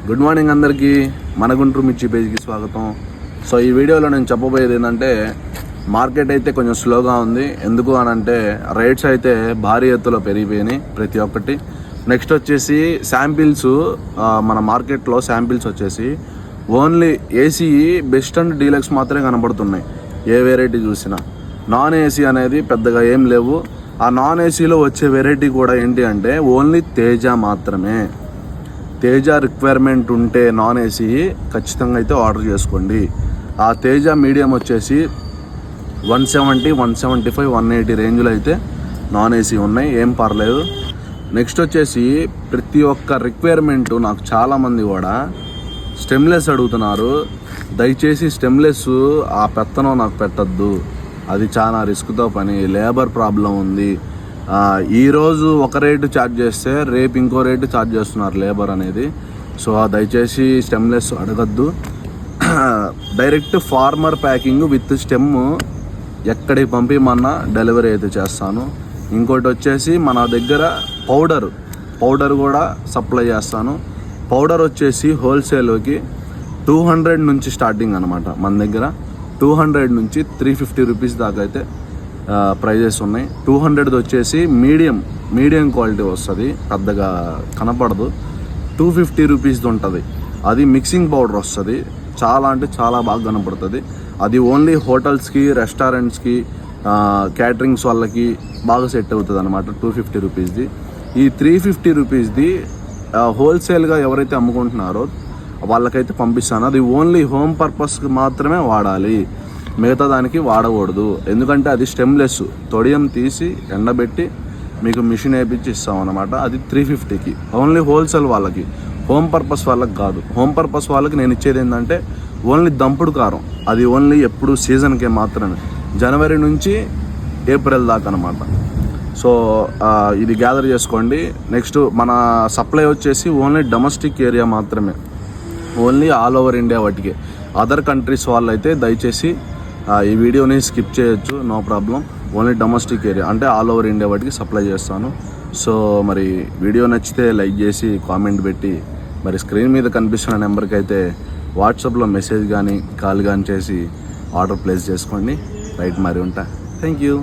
Good morning అందరికీ. మన గుంటూరు మిర్చి పేజ్కి స్వాగతం. సో ఈ వీడియోలో నేను చెప్పబోయేది ఏంటంటే, మార్కెట్ అయితే కొంచెం స్లోగా ఉంది. ఎందుకు అని అంటే రేట్స్ అయితే భారీ ఎత్తులో పెరిగిపోయినాయి ప్రతి ఒక్కటి. నెక్స్ట్ వచ్చేసి శాంపిల్స్, మన మార్కెట్లో శాంపిల్స్ వచ్చేసి only AC best and deluxe మాత్రమే కనబడుతున్నాయి. ఏ వెరైటీ చూసినా నాన్ ఏసీ అనేది పెద్దగా ఏం లేవు. ఆ నాన్ ఏసీలో వచ్చే వెరైటీ కూడా ఏంటి అంటే ఓన్లీ తేజ మాత్రమే. తేజ రిక్వైర్మెంట్ ఉంటే నాన్ ఏసీ ఖచ్చితంగా అయితే ఆర్డర్ చేసుకోండి. ఆ తేజ మీడియం వచ్చేసి 170, 175, 180 రేంజ్లో అయితే నాన్ ఏసీ ఉన్నాయి, ఏం పర్లేదు. నెక్స్ట్ వచ్చేసి ప్రతి ఒక్క రిక్వైర్మెంటు నాకు చాలామంది కూడా స్టెమ్లెస్ అడుగుతున్నారు. దయచేసి స్టెమ్లెస్ ఆ పెత్తనం నాకు పెట్టద్దు, అది చాలా రిస్క్తో పని, లేబర్ ప్రాబ్లం ఉంది. ఈరోజు ఒక రేటు ఛార్జ్ చేస్తే రేపు ఇంకో రేటు ఛార్జ్ చేస్తున్నారు లేబర్ అనేది. సో దయచేసి స్టెమ్లెస్ అడగద్దు. Direct farmer packing with stem ఎక్కడికి పంపిమన్నా డెలివరీ అయితే చేస్తాను. ఇంకోటి వచ్చేసి మన దగ్గర పౌడర్ కూడా సప్లై చేస్తాను. పౌడర్ వచ్చేసి హోల్సేల్కి 200 నుంచి స్టార్టింగ్ అనమాట. మన దగ్గర 200 నుంచి 350 రూపీస్ దాకా అయితే ప్రైజెస్ ఉన్నాయి. 200 వచ్చేసి మీడియం క్వాలిటీ వస్తుంది, పెద్దగా కనపడదు. 250 రూపీస్ది ఉంటుంది, అది మిక్సింగ్ పౌడర్ వస్తుంది. చాలా అంటే చాలా బాగా కనపడుతుంది. అది ఓన్లీ హోటల్స్కి, రెస్టారెంట్స్కి, క్యాటరింగ్స్ వాళ్ళకి బాగా సెట్ అవుతుంది అనమాట. 250 రూపీస్ది. ఈ 350 రూపీస్ది హోల్సేల్గా ఎవరైతే అమ్ముకుంటున్నారో వాళ్ళకైతే పంపిస్తాను. అది ఓన్లీ హోమ్ పర్పస్కి మాత్రమే వాడాలి, మిగతా దానికి వాడకూడదు. ఎందుకంటే అది స్టెమ్లెస్, తొడియం తీసి ఎండబెట్టి మీకు మిషన్ వేయించి ఇస్తాం అనమాట. అది 350కి ఓన్లీ హోల్సేల్ వాళ్ళకి, హోమ్ పర్పస్ వాళ్ళకి కాదు. హోమ్ పర్పస్ వాళ్ళకి నేను ఇచ్చేది ఏంటంటే ఓన్లీ దంపుడు కారం. అది ఓన్లీ ఎప్పుడు సీజన్కే మాత్రమే, జనవరి నుంచి ఏప్రిల్ దాకా అనమాట. సో ఇది గ్యాదర్ చేసుకోండి. నెక్స్ట్ మన సప్లై వచ్చేసి ఓన్లీ డొమెస్టిక్ ఏరియా మాత్రమే, ఓన్లీ ఆల్ ఓవర్ ఇండియా వాటికి. అదర్ కంట్రీస్ వాళ్ళు అయితే దయచేసి ఈ వీడియోని స్కిప్ చేయొచ్చు, no problem. Only domestic area అంటే ఆల్ ఓవర్ ఇండియా వాటికి సప్లై చేస్తాను. సో మరి వీడియో నచ్చితే లైక్ చేసి కామెంట్ పెట్టి, మరి స్క్రీన్ మీద కనిపిస్తున్న నెంబర్కి అయితే వాట్సాప్లో మెసేజ్ కానీ కాల్ కానీ చేసి ఆర్డర్ ప్లేస్ చేసుకోండి. రైట్, మరి ఉంటా. Thank you.